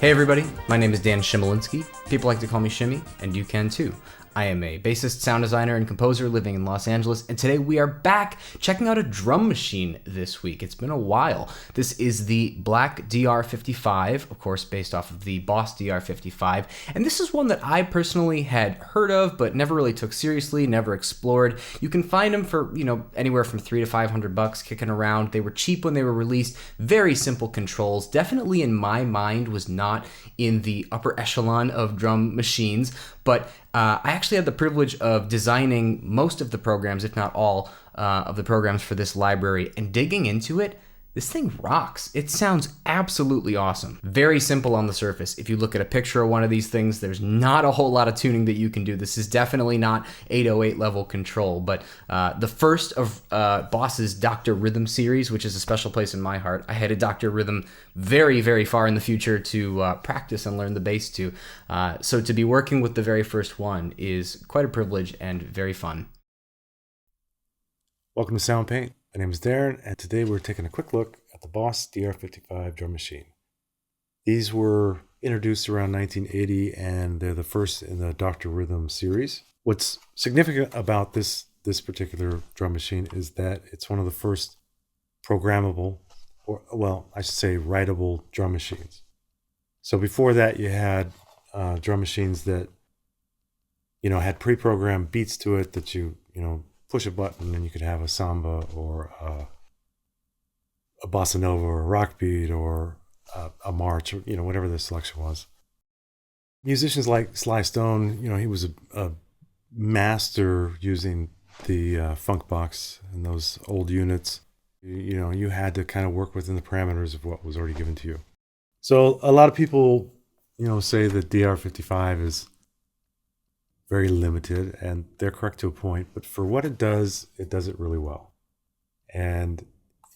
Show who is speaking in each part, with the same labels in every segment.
Speaker 1: Hey everybody, my name is Dan Shimolinski. People like to call me Shimmy, and you can too. I am a bassist, sound designer, and composer living in Los Angeles, and today we are back checking out a drum machine this week. It's been a while. This is the Black DR55, of course based off of the Boss DR55, and this is one that I personally had heard of, but never really took seriously, never explored. You can find them for, anywhere from $300 to $500 kicking around. They were cheap when they were released, very simple controls, definitely in my mind was not in the upper echelon of drum machines, but I actually had the privilege of designing most of the programs, if not all, of the programs for this library, and digging into it. This thing rocks. It sounds absolutely awesome. Very simple on the surface. If you look at a picture of one of these things, there's not a whole lot of tuning that you can do. This is definitely not 808 level control, but the first of Boss's Dr. Rhythm series, which is a special place in my heart. I headed Dr. Rhythm very, very far in the future to practice and learn the bass to. So to be working with the very first one is quite a privilege and very fun.
Speaker 2: Welcome to Soundpaint. My name is Darren, and today we're taking a quick look at the Boss DR55 drum machine. These were introduced around 1980, and they're the first in the Dr. Rhythm series. What's significant about this particular drum machine is that it's one of the first programmable, or well, I should say writable drum machines. So before that, you had drum machines that had pre-programmed beats to it that you push a button and you could have a samba or a bossa nova or a rock beat or a march or whatever the selection was. Musicians like Sly Stone, he was a master using the funk box and those old units. You had to kind of work within the parameters of what was already given to you. So a lot of people say that DR55 is very limited, and they're correct to a point, but for what it does it really well. And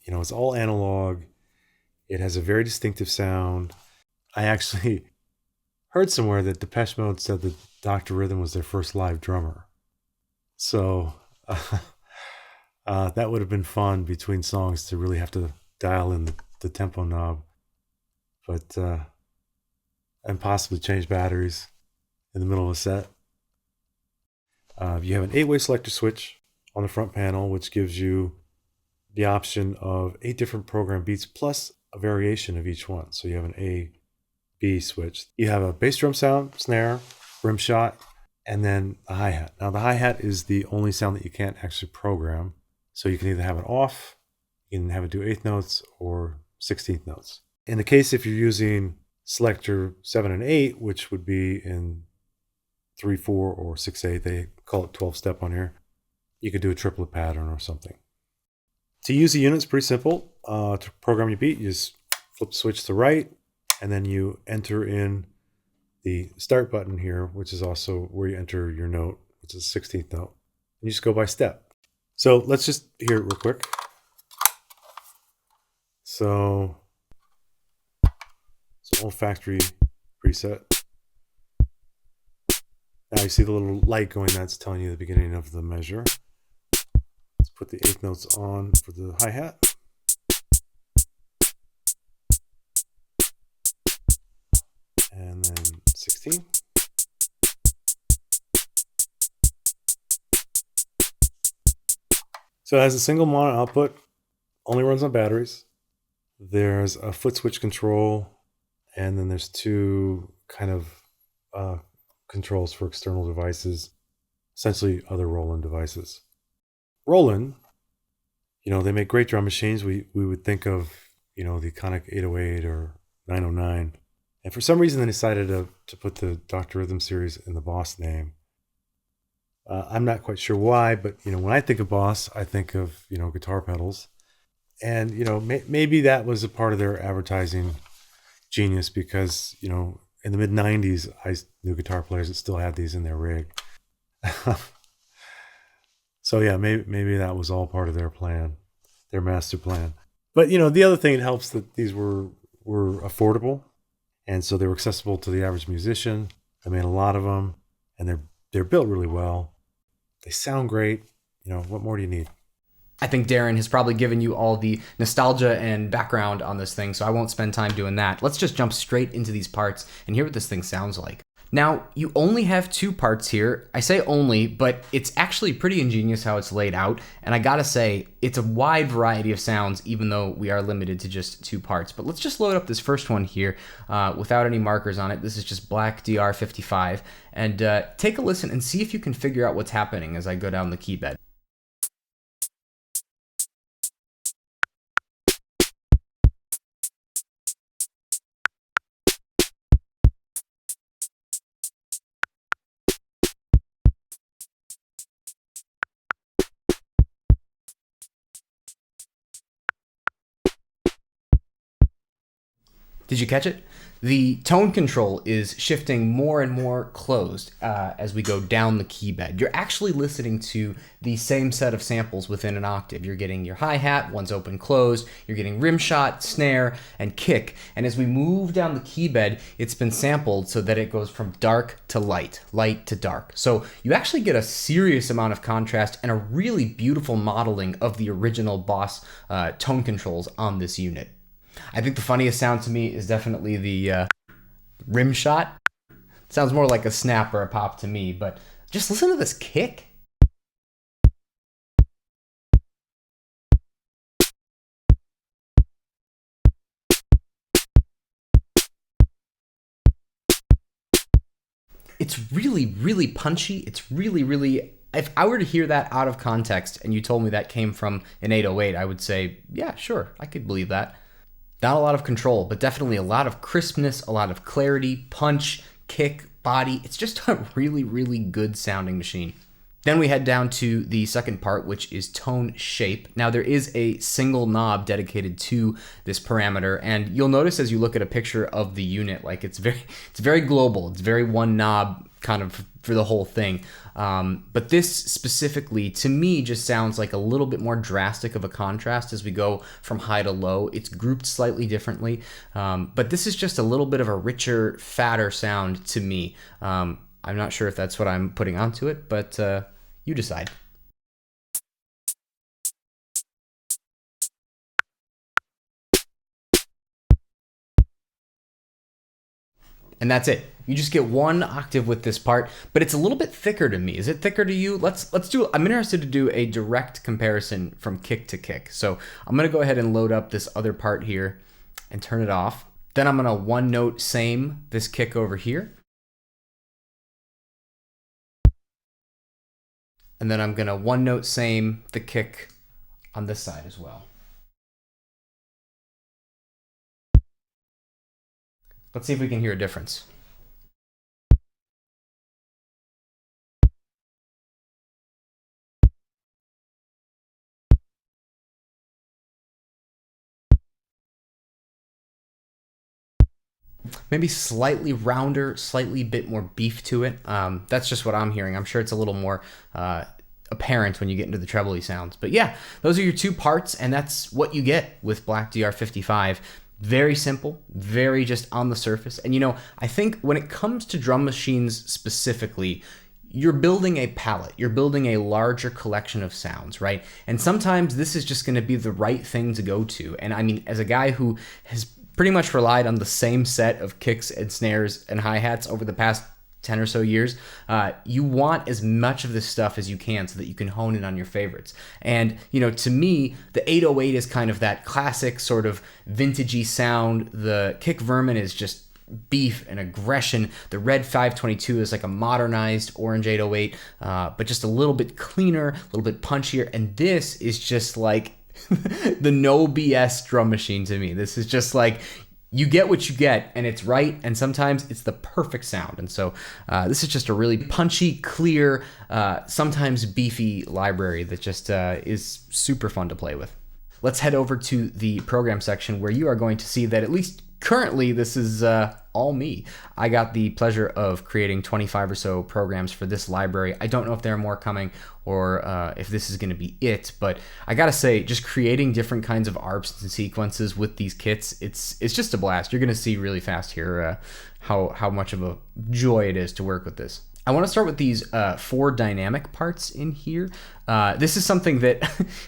Speaker 2: it's all analog. It has a very distinctive sound. I actually heard somewhere that Depeche Mode said that Dr. Rhythm was their first live drummer. So that would have been fun between songs to really have to dial in the tempo knob, but and possibly change batteries in the middle of a set. You have an 8-way selector switch on the front panel, which gives you the option of 8 different program beats plus a variation of each one. So you have an A, B switch. You have a bass drum sound, snare, rim shot, and then a hi-hat. Now the hi-hat is the only sound that you can't actually program. So you can either have it off, you can have it do 8th notes or 16th notes. In the case if you're using selector 7 and 8, which would be in 3/4 or 6/8, they call it 12-step on here. You could do a triplet pattern or something. To use the unit, it's pretty simple. To program your beat, you just flip the switch to the right, and then you enter in the start button here, which is also where you enter your note, which is the 16th note. And you just go by step. So let's just hear it real quick. So it's an old factory preset. Now you see the little light going, that's telling you the beginning of the measure. Let's put the 8th notes on for the hi-hat. And then 16. So it has a single mono output, only runs on batteries. There's a foot switch control, and then there's 2 kind of controls for external devices, essentially other Roland devices. Roland, they make great drum machines. We would think of, the iconic 808 or 909. And for some reason they decided to put the Dr. Rhythm series in the Boss name. I'm not quite sure why, but, when I think of Boss, I think of, guitar pedals. And, maybe that was a part of their advertising genius because, in the mid-90s, I knew guitar players that still had these in their rig. So yeah, maybe that was all part of their plan, their master plan. But the other thing, it helps that these were affordable, and so they were accessible to the average musician. I made a lot of them, and they're built really well. They sound great. What more do you need?
Speaker 1: I think Darren has probably given you all the nostalgia and background on this thing, so I won't spend time doing that. Let's just jump straight into these parts and hear what this thing sounds like. Now, you only have 2 parts here. I say only, but it's actually pretty ingenious how it's laid out, and I gotta say, it's a wide variety of sounds, even though we are limited to just 2 parts. But let's just load up this first one here without any markers on it. This is just black DR55, and take a listen and see if you can figure out what's happening as I go down the key bed. Did you catch it? The tone control is shifting more and more closed as we go down the key bed. You're actually listening to the same set of samples within an octave. You're getting your hi-hat, one's open closed, you're getting rim shot, snare, and kick. And as we move down the key bed, it's been sampled so that it goes from dark to light, light to dark. So you actually get a serious amount of contrast and a really beautiful modeling of the original Boss tone controls on this unit. I think the funniest sound to me is definitely the rim shot. It sounds more like a snap or a pop to me, but just listen to this kick. It's really, really punchy. It's really, really... If I were to hear that out of context and you told me that came from an 808, I would say, yeah, sure, I could believe that. Not a lot of control, but definitely a lot of crispness, a lot of clarity, punch, kick, body. It's just a really, really good sounding machine. Then we head down to the second part, which is tone shape. Now there is a single knob dedicated to this parameter, and you'll notice as you look at a picture of the unit, like it's very global. It's very one knob kind of for the whole thing. But this specifically, to me, just sounds like a little bit more drastic of a contrast as we go from high to low. It's grouped slightly differently, but this is just a little bit of a richer, fatter sound to me. I'm not sure if that's what I'm putting onto it, but you decide. And that's it. You just get 1 octave with this part, but it's a little bit thicker to me. Is it thicker to you? Let's do. I'm interested to do a direct comparison from kick to kick. So I'm gonna go ahead and load up this other part here and turn it off. Then I'm gonna 1 note same this kick over here. And then I'm gonna 1 note same the kick on this side as well. Let's see if we can hear a difference. Maybe slightly rounder, slightly bit more beef to it. That's just what I'm hearing. I'm sure it's a little more apparent when you get into the trebly sounds. But yeah, those are your 2 parts, and that's what you get with Black DR55. Very simple, very just on the surface. And you know, I think when it comes to drum machines specifically, you're building a palette, you're building a larger collection of sounds, right? And sometimes this is just gonna be the right thing to go to. And I mean, as a guy who has pretty much relied on the same set of kicks and snares and hi-hats over the past 10 or so years, you want as much of this stuff as you can so that you can hone in on your favorites. And, you know, to me, the 808 is kind of that classic sort of vintagey sound. The Kick Vermin is just beef and aggression. The Red 522 is like a modernized orange 808, but just a little bit cleaner, a little bit punchier. And this is just like the no BS drum machine to me. This is just like, you get what you get, and it's right, and sometimes it's the perfect sound. And so this is just a really punchy, clear, sometimes beefy library that just is super fun to play with. Let's head over to the program section where you are going to see that at least currently this is all me. I got the pleasure of creating 25 or so programs for this library. I don't know if there are more coming or if this is going to be it, but I gotta say, just creating different kinds of ARPs and sequences with these kits, it's just a blast. You're going to see really fast here how much of a joy it is to work with this. I want to start with these 4 dynamic parts in here. This is something that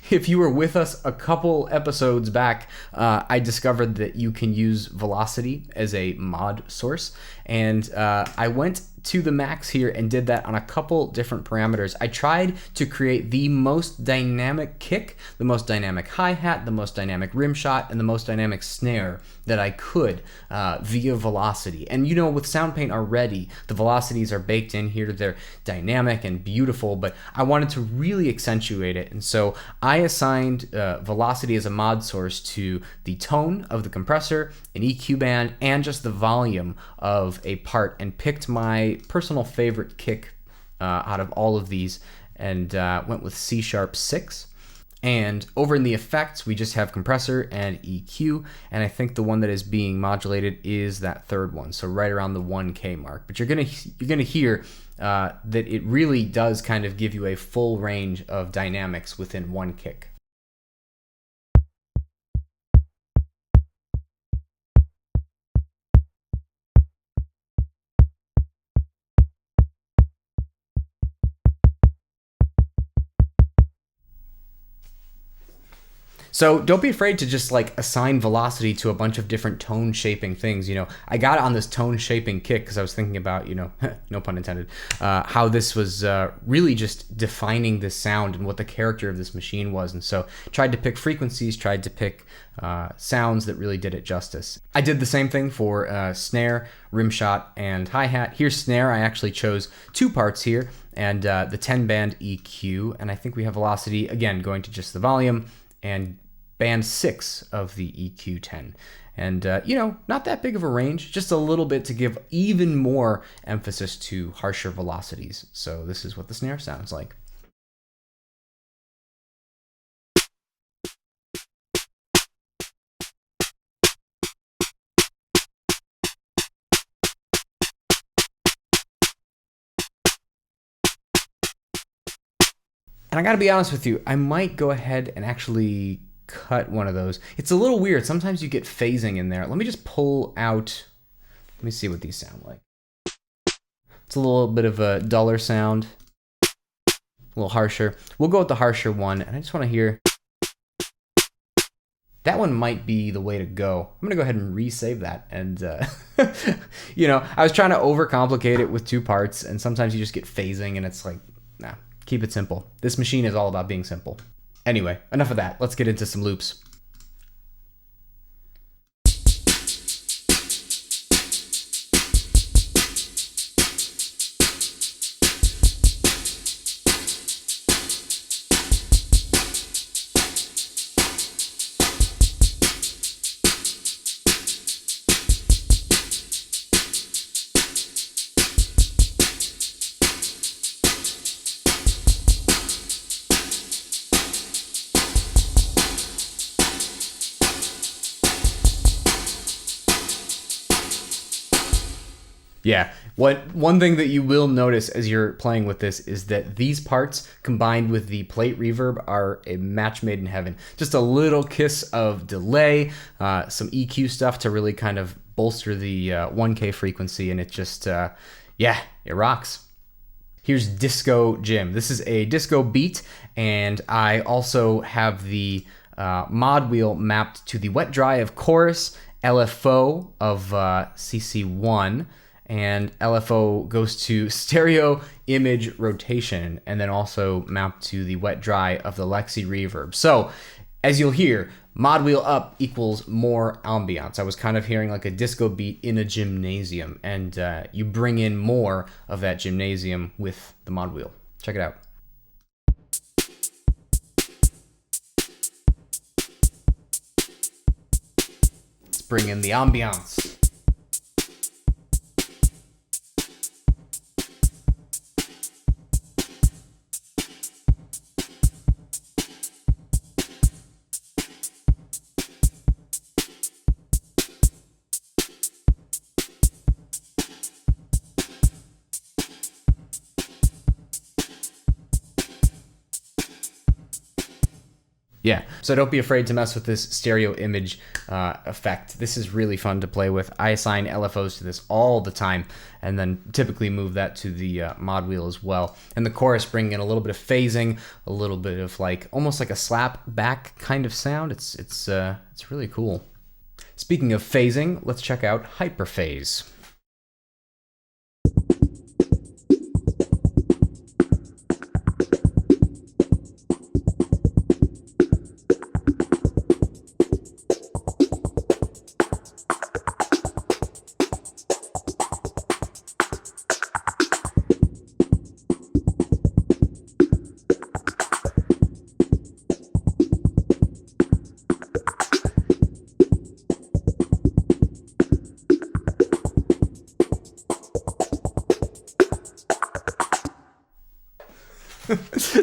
Speaker 1: if you were with us a couple episodes back, I discovered that you can use velocity as a mod source. And I went to the max here and did that on a couple different parameters. I tried to create the most dynamic kick, the most dynamic hi-hat, the most dynamic rim shot, and the most dynamic snare that I could via velocity. And you know, with Soundpaint already, the velocities are baked in here. They're dynamic and beautiful, but I wanted to really accentuate it. And so I assigned velocity as a mod source to the tone of the compressor, an EQ band, and just the volume of a part, and picked my personal favorite kick out of all of these, and went with C#6. And over in the effects, we just have compressor and EQ, and I think the one that is being modulated is that third one, so right around the 1K mark. But you're gonna hear that it really does kind of give you a full range of dynamics within one kick. So don't be afraid to just like assign velocity to a bunch of different tone shaping things. You know, I got on this tone shaping kick because I was thinking about, you know, no pun intended, how this was really just defining this sound and what the character of this machine was. And so tried to pick frequencies, tried to pick sounds that really did it justice. I did the same thing for snare, rim shot, and hi-hat. Here's snare. I actually chose 2 parts here, and the 10 band EQ, and I think we have velocity, again, going to just the volume, and band 6 of the EQ10. And, you know, not that big of a range, just a little bit to give even more emphasis to harsher velocities. So this is what the snare sounds like. And I gotta be honest with you, I might go ahead and actually cut one of those. It's a little weird. Sometimes you get phasing in there. Let me just pull out, let me see what these sound like. It's a little bit of a duller sound, a little harsher. We'll go with the harsher one, and I just wanna hear, that one might be the way to go. I'm gonna go ahead and resave that. And, you know, I was trying to overcomplicate it with 2 parts, and sometimes you just get phasing, and it's like, nah. Keep it simple. This machine is all about being simple. Anyway, enough of that. Let's get into some loops. Yeah, one thing that you will notice as you're playing with this is that these parts combined with the plate reverb are a match made in heaven. Just a little kiss of delay, some EQ stuff to really kind of bolster the 1K frequency, and it just, yeah, it rocks. Here's Disco Jim. This is a disco beat, and I also have the mod wheel mapped to the wet dry of chorus, LFO of CC1, and LFO goes to stereo image rotation, and then also mapped to the wet dry of the Lexi reverb. So as you'll hear, mod wheel up equals more ambiance. I was kind of hearing like a disco beat in a gymnasium, and you bring in more of that gymnasium with the mod wheel. Check it out. Let's bring in the ambiance. Yeah, so don't be afraid to mess with this stereo image effect. This is really fun to play with. I assign LFOs to this all the time, and then typically move that to the mod wheel as well. And the chorus, bringing in a little bit of phasing, a little bit of like almost like a slap back kind of sound. It's really cool. Speaking of phasing, let's check out HyperPhase.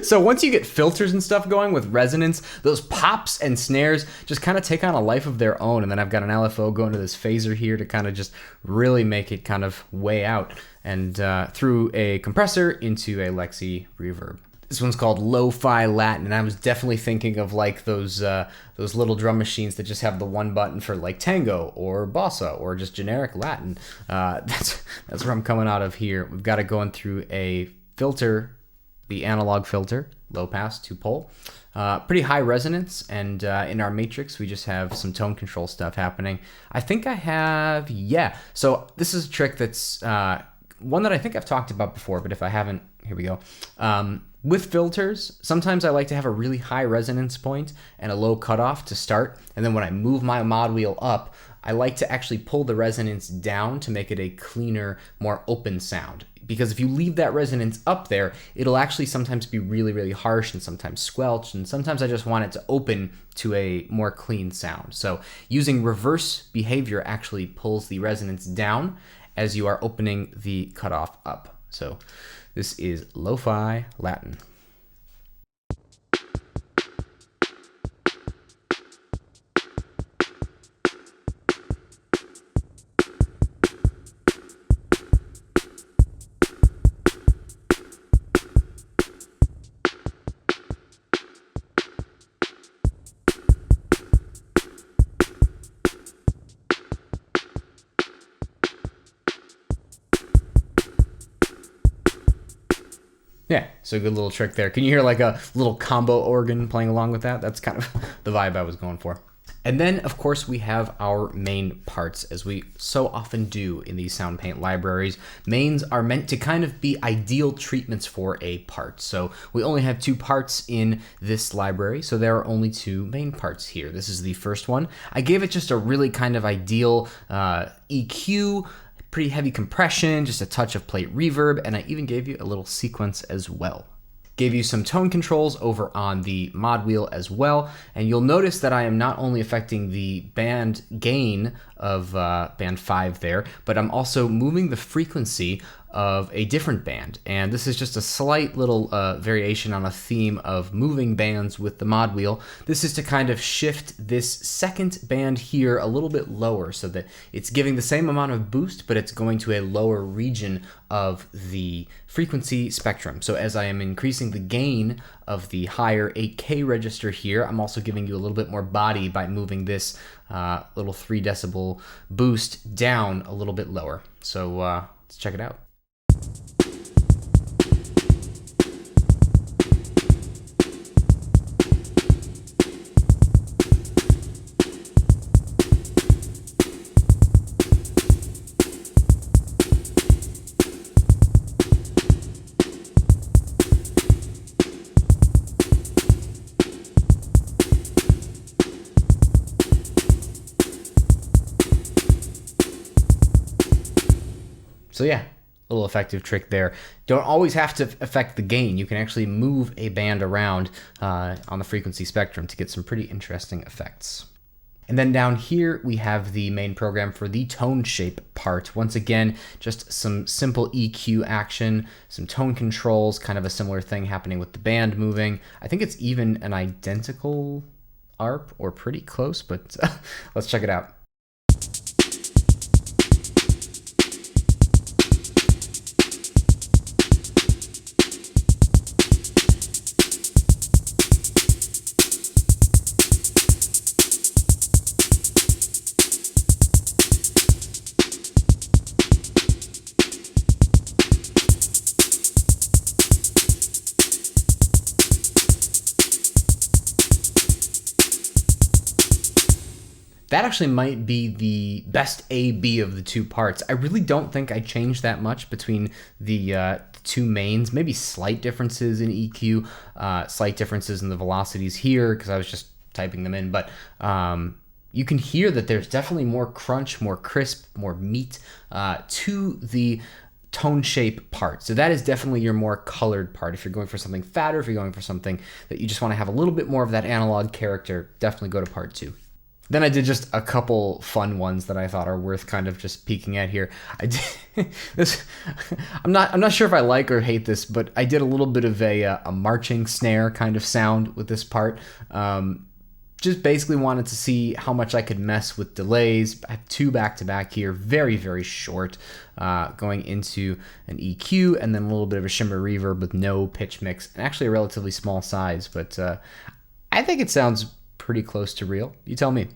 Speaker 1: So once you get filters and stuff going with resonance, those pops and snares just kind of take on a life of their own. And then I've got an LFO going to this phaser here to kind of just really make it kind of way out, and through a compressor into a Lexi reverb. This one's called Lo-Fi Latin, and I was definitely thinking of like those little drum machines that just have the one button for like tango or bossa or just generic Latin. That's where I'm coming out of here. We've got it going through a filter, the analog filter, low pass, 2-pole. Pretty high resonance, and in our matrix we just have some tone control stuff happening. I think I have, yeah. So this is a trick that's one that I think I've talked about before, but if I haven't, here we go. With filters, sometimes I like to have a really high resonance point and a low cutoff to start, and then when I move my mod wheel up, I like to actually pull the resonance down to make it a cleaner, more open sound. Because if you leave that resonance up there, it'll actually sometimes be really, really harsh and sometimes squelch, and sometimes I just want it to open to a more clean sound. So using reverse behavior actually pulls the resonance down as you are opening the cutoff up. So this is Lo-Fi Latin. Yeah, so a good little trick there. Can you hear like a little combo organ playing along with that? That's kind of the vibe I was going for. And then, of course, we have our main parts, as we so often do in these Soundpaint libraries. Mains are meant to kind of be ideal treatments for a part. So we only have 2 parts in this library, so there are only 2 main parts here. This is the first one. I gave it just a really kind of ideal EQ, pretty heavy compression, just a touch of plate reverb, and I even gave you a little sequence as well. Gave you some tone controls over on the mod wheel as well, and you'll notice that I am not only affecting the band gain of band 5 there, but I'm also moving the frequency of a different band. And this is just a slight little variation on a theme of moving bands with the mod wheel. This is to kind of shift this second band here a little bit lower so that it's giving the same amount of boost, but it's going to a lower region of the frequency spectrum. So as I am increasing the gain of the higher 8K register here, I'm also giving you a little bit more body by moving this little 3 decibel boost down a little bit lower. So let's check it out. So yeah, a little effective trick there. Don't always have to affect the gain. You can actually move a band around on the frequency spectrum to get some pretty interesting effects. And then down here, we have the main program for the tone shape part. Once again, just some simple EQ action, some tone controls, kind of a similar thing happening with the band moving. I think it's even an identical ARP or pretty close, but let's check it out. That actually might be the best A-B of the two parts. I really don't think I changed that much between the two mains. Maybe slight differences in EQ, slight differences in the velocities here because I was just typing them in. But you can hear that there's definitely more crunch, more crisp, more meat to the tone shape part. So that is definitely your more colored part. If you're going for something fatter, if you're going for something that you just want to have a little bit more of that analog character, definitely go to part 2. Then I did just a couple fun ones that I thought are worth kind of just peeking at here. I did this. I'm not sure if I like or hate this, but I did a little bit of a marching snare kind of sound with this part. Just basically wanted to see how much I could mess with delays. I have 2 back-to-back here, very, very short, going into an EQ and then a little bit of a shimmer reverb with no pitch mix, and actually a relatively small size, but I think it sounds pretty close to real. You tell me.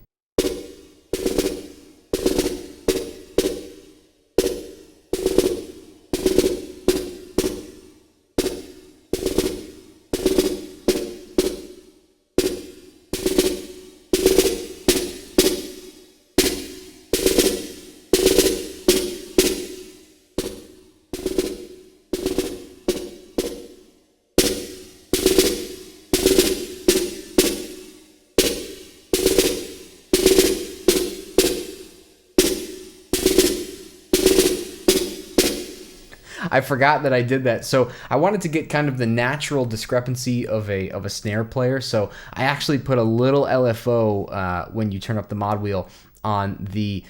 Speaker 1: I forgot that I did that. So I wanted to get kind of the natural discrepancy of a snare player. So I actually put a little LFO when you turn up the mod wheel on the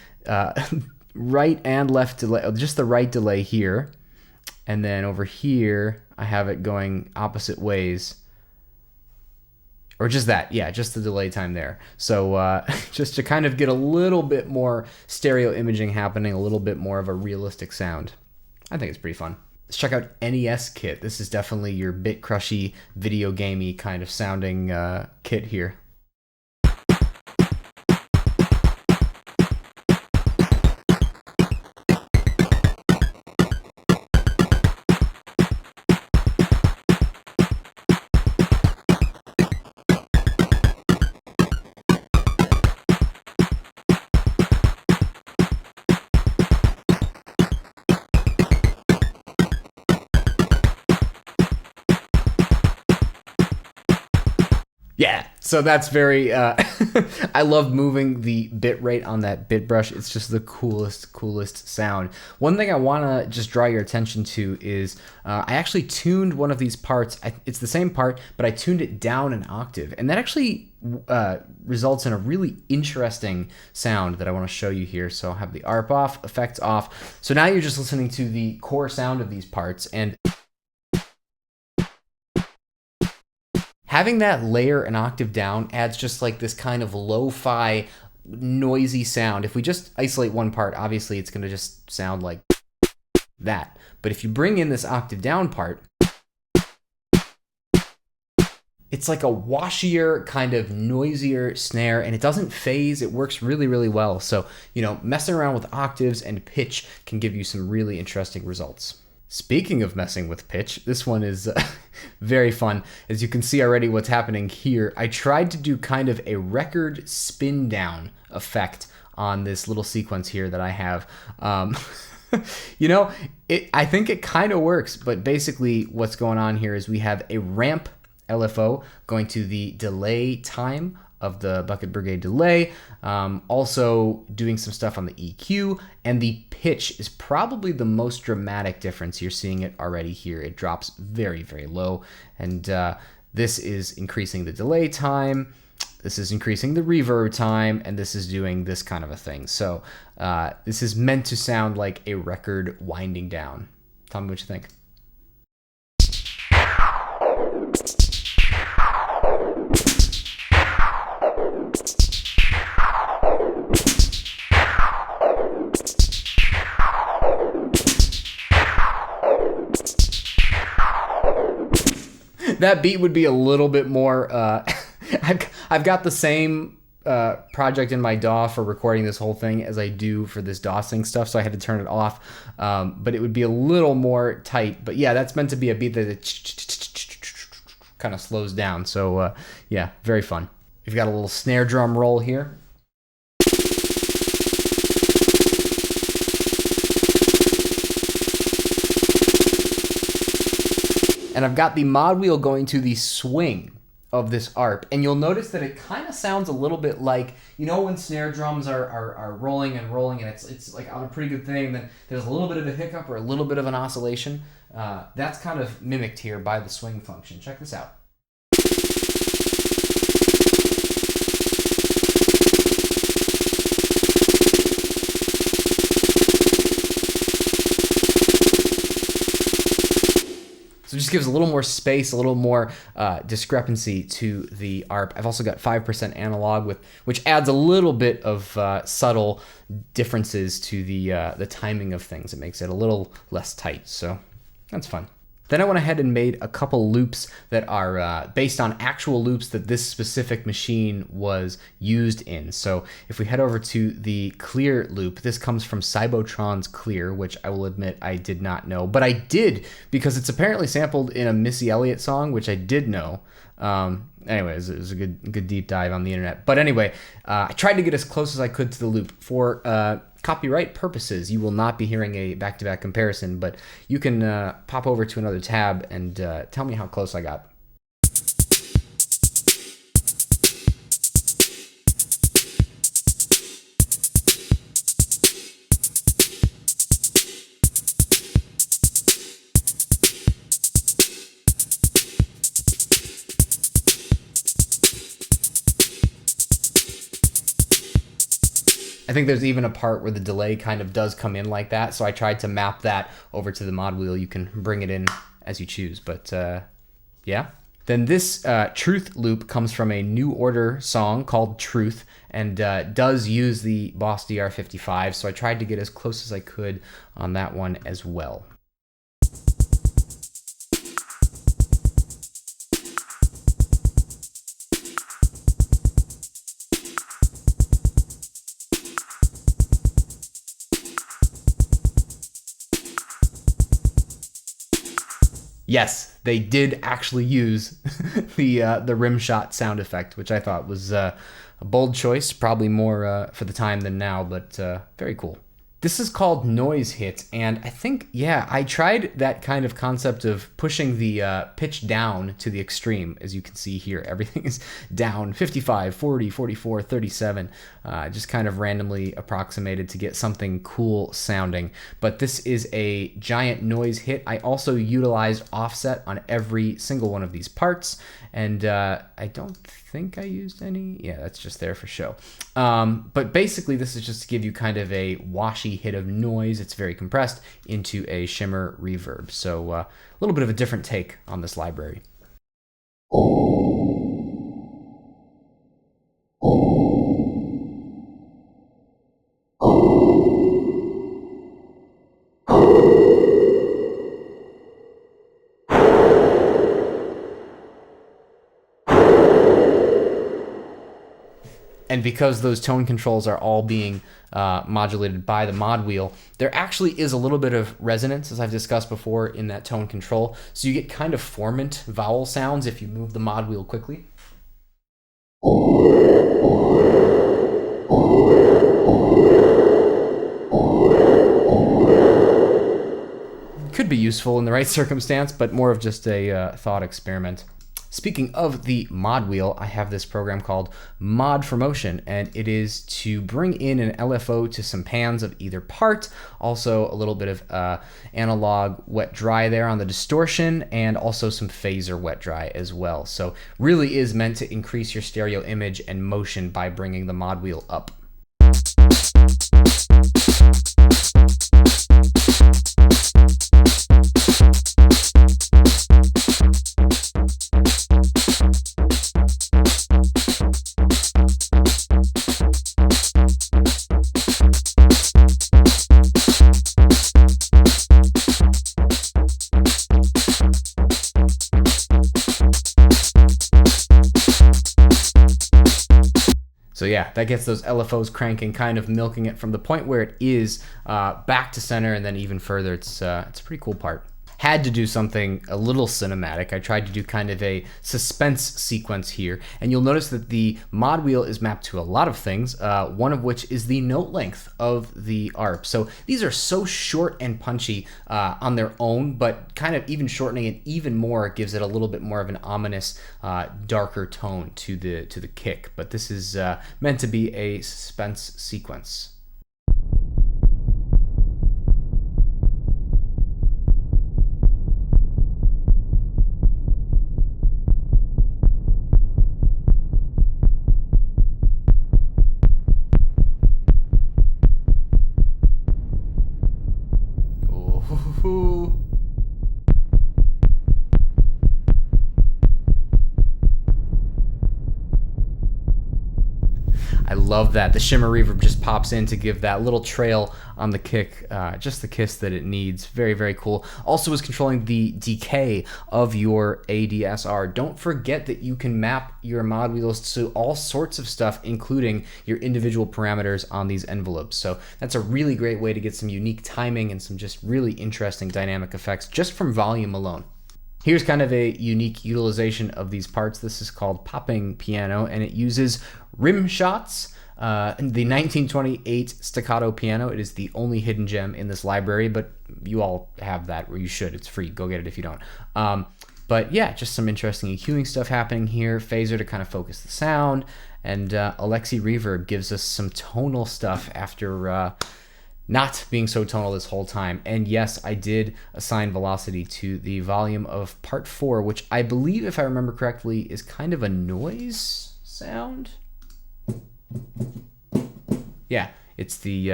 Speaker 1: right and left delay, just the right delay here. And then over here, I have it going opposite ways. Or just that, yeah, just the delay time there. So just to kind of get a little bit more stereo imaging happening, a little bit more of a realistic sound. I think it's pretty fun. Let's check out NES Kit. This is definitely your bit crushy, video gamey kind of sounding kit here. Yeah, so that's very, I love moving the bit rate on that bit brush. It's just the coolest sound. One thing I want to just draw your attention to is I actually tuned one of these parts. It's the same part, but I tuned it down an octave. And that actually results in a really interesting sound that I want to show you here. So I'll have the ARP off, effects off. So now you're just listening to the core sound of these parts. And having that layer an octave down adds just like this kind of lo-fi, noisy sound. If we just isolate one part, obviously it's going to just sound like that. But if you bring in this octave down part, it's like a washier, kind of noisier snare, and it doesn't phase. It works really, really well. So, you know, messing around with octaves and pitch can give you some really interesting results. Speaking of messing with pitch, this one is very fun. As you can see already what's happening here, I tried to do kind of a record spin down effect on this little sequence here that I have. You know, I think it kind of works, but basically what's going on here is we have a ramp LFO going to the delay time of the Bucket Brigade delay, also doing some stuff on the EQ, and the pitch is probably the most dramatic difference. You're seeing it already here. It drops very, very low, and this is increasing the delay time, this is increasing the reverb time, and this is doing this kind of a thing. So this is meant to sound like a record winding down. Tell me what you think. That beat would be a little bit more, I've got the same project in my DAW for recording this whole thing as I do for this DOSing stuff, so I had to turn it off, but it would be a little more tight. But yeah, that's meant to be a beat that it kind of slows down, so yeah, very fun. We've got a little snare drum roll here. and I've got the mod wheel going to the swing of this arp, and you'll notice that it kind of sounds a little bit like, you know, when snare drums are rolling and rolling, and it's like on a pretty good thing, then there's a little bit of a hiccup or a little bit of an oscillation. That's kind of mimicked here by the swing function. Check this out. So it just gives a little more space, a little more discrepancy to the ARP. I've also got 5% analog, which adds a little bit of subtle differences to the timing of things. It makes it a little less tight, so that's fun. Then I went ahead and made a couple loops that are based on actual loops that this specific machine was used in. So if we head over to the clear loop, this comes from Cybotron's Clear, which I will admit I did not know, but I did because it's apparently sampled in a Missy Elliott song, which I did know. Anyways, it was a good deep dive on the internet. But anyway, I tried to get as close as I could to the loop. For copyright purposes, you will not be hearing a back-to-back comparison, but you can pop over to another tab and tell me how close I got. I think there's even a part where the delay kind of does come in like that, so I tried to map that over to the mod wheel. You can bring it in as you choose, but yeah. Then this Truth loop comes from a New Order song called Truth, and does use the Boss DR55, so I tried to get as close as I could on that one as well. Yes, they did actually use the rim shot sound effect, which I thought was a bold choice, probably more for the time than now, but very cool. This is called Noise Hit, and I think, yeah, I tried that kind of concept of pushing the pitch down to the extreme. As you can see here, everything is down, 55, 40, 44, 37, just kind of randomly approximated to get something cool sounding. But this is a giant noise hit. I also utilized offset on every single one of these parts, and I don't think I used any. Yeah, that's just there for show. But basically, this is just to give you kind of a washy hit of noise. It's very compressed into a shimmer reverb. So a little bit of a different take on this library. And because those tone controls are all being modulated by the mod wheel, there actually is a little bit of resonance, as I've discussed before, in that tone control. So you get kind of formant vowel sounds if you move the mod wheel quickly. Could be useful in the right circumstance, but more of just a thought experiment. Speaking of the mod wheel, I have this program called Mod for Motion, and it is to bring in an LFO to some pans of either part, also a little bit of analog wet dry there on the distortion, and also some phaser wet dry as well. So really is meant to increase your stereo image and motion by bringing the mod wheel up. So yeah, that gets those LFOs cranking, kind of milking it from the point where it is back to center, and then even further. It's a pretty cool part. had to do something a little cinematic. I tried to do kind of a suspense sequence here, and you'll notice that the mod wheel is mapped to a lot of things, one of which is the note length of the ARP. So these are so short and punchy on their own, but kind of even shortening it even more gives it a little bit more of an ominous, darker tone to the kick. But this is meant to be a suspense sequence. Ooh. I love that. The shimmer reverb just pops in to give that little trail on the kick, just the kiss that it needs. Very, very cool. Also is controlling the decay of your ADSR. Don't forget that you can map your mod wheels to all sorts of stuff, including your individual parameters on these envelopes. So that's a really great way to get some unique timing and some just really interesting dynamic effects just from volume alone. Here's kind of a unique utilization of these parts. This is called popping piano, and it uses rim shots. The 1928 staccato piano. It is the only hidden gem in this library, but you all have that, or you should. It's free. Go get it if you don't. But yeah, just some interesting EQing stuff happening here. Phaser to kind of focus the sound, and Alexi Reverb gives us some tonal stuff after not being so tonal this whole time. And yes, I did assign velocity to the volume of part 4, which I believe, if I remember correctly, is kind of a noise sound. Yeah, it's the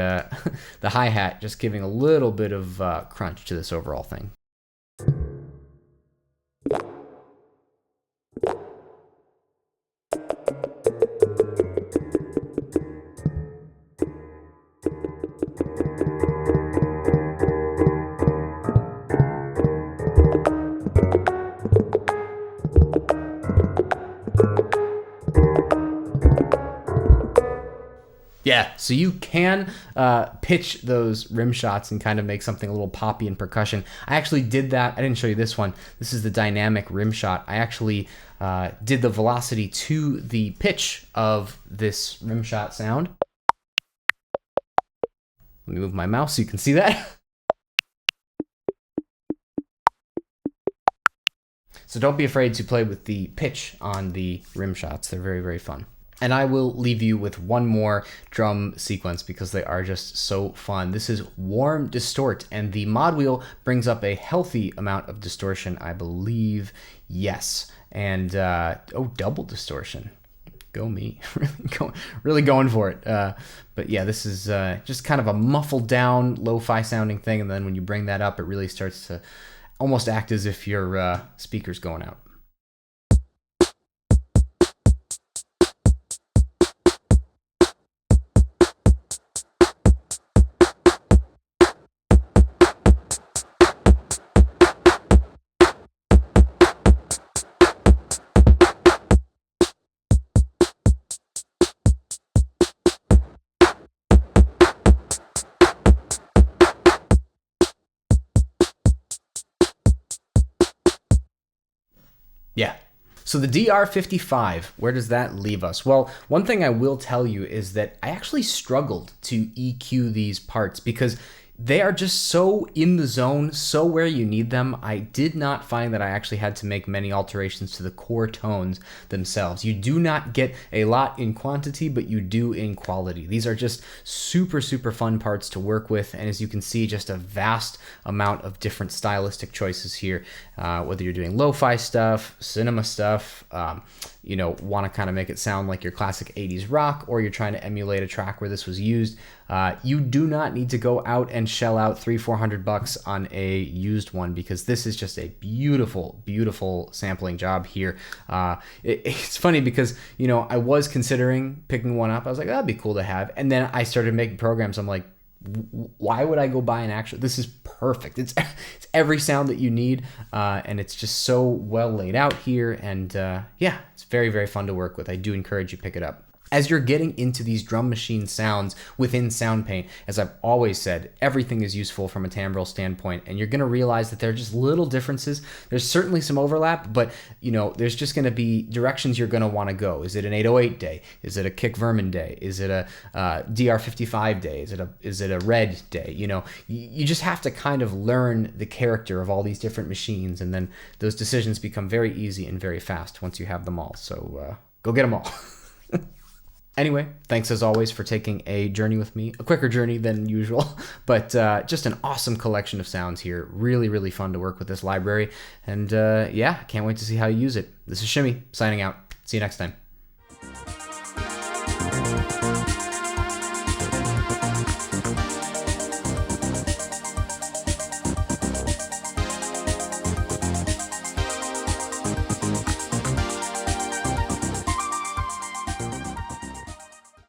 Speaker 1: the hi-hat just giving a little bit of crunch to this overall thing. Yeah, so you can pitch those rim shots and kind of make something a little poppy in percussion. I actually did that. I didn't show you this one. This is the dynamic rim shot. I actually did the velocity to the pitch of this rim shot sound. Let me move my mouse so you can see that. So don't be afraid to play with the pitch on the rim shots. They're very, very fun. And I will leave you with one more drum sequence because they are just so fun. This is Warm Distort, and the mod wheel brings up a healthy amount of distortion, I believe. Yes. And, double distortion. Go me. really going for it. But yeah, this is just kind of a muffled down, lo-fi sounding thing, and then when you bring that up, it really starts to almost act as if your speaker's going out. Yeah. So the DR55, where does that leave us? Well, one thing I will tell you is that I actually struggled to EQ these parts because they are just so in the zone, so where you need them. I did not find that I actually had to make many alterations to the core tones themselves. You do not get a lot in quantity, but you do in quality. These are just super, super fun parts to work with. And as you can see, just a vast amount of different stylistic choices here, whether you're doing lo-fi stuff, cinema stuff, want to kind of make it sound like your classic 80s rock, or you're trying to emulate a track where this was used. You do not need to go out and shell out $300-400 on a used one, because this is just a beautiful, beautiful sampling job here. It's funny because, I was considering picking one up. I was like, that'd be cool to have. And then I started making programs. I'm like, why would I go buy an actual? This is perfect. It's every sound that you need, and it's just so well laid out here. And it's very, very fun to work with. I do encourage you pick it up. As you're getting into these drum machine sounds within Soundpaint, as I've always said, everything is useful from a timbral standpoint, and you're going to realize that there are just little differences. There's certainly some overlap, but there's just going to be directions you're going to want to go. Is it an 808 day? Is it a kick vermin day? Is it a DR55 day? Is it a red day? You just have to kind of learn the character of all these different machines, and then those decisions become very easy and very fast once you have them all. So go get them all. Anyway, thanks as always for taking a journey with me, a quicker journey than usual, but just an awesome collection of sounds here. Really, really fun to work with this library, and can't wait to see how you use it. This is Shimmy, signing out. See you next time.